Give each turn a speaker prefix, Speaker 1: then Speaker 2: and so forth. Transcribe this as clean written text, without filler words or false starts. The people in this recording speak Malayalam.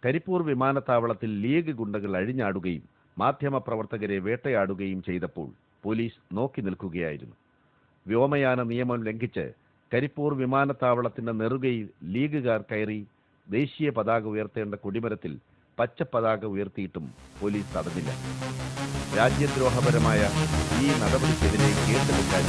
Speaker 1: കരിപ്പൂർ വിമാനത്താവളത്തിൽ ലീഗ് ഗുണ്ടകൾ അഴിഞ്ഞാടുകയും മാധ്യമപ്രവർത്തകരെ വേട്ടയാടുകയും ചെയ്തപ്പോൾ പോലീസ് നോക്കി നിൽക്കുകയായിരുന്നു. വ്യോമയാന നിയമം ലംഘിച്ച് കരിപ്പൂർ വിമാനത്താവളത്തിന്റെ നെറുകയിൽ ലീഗുകാർ കയറി ദേശീയ പതാക ഉയർത്തേണ്ട കൊടിമരത്തിൽ പച്ചപ്പതാക ഉയർത്തിയിട്ടും പോലീസ് തടഞ്ഞില്ല. രാജ്യദ്രോഹപരമായ ഈ നടപടിക്കെതിരെ കേസെടുക്കാൻ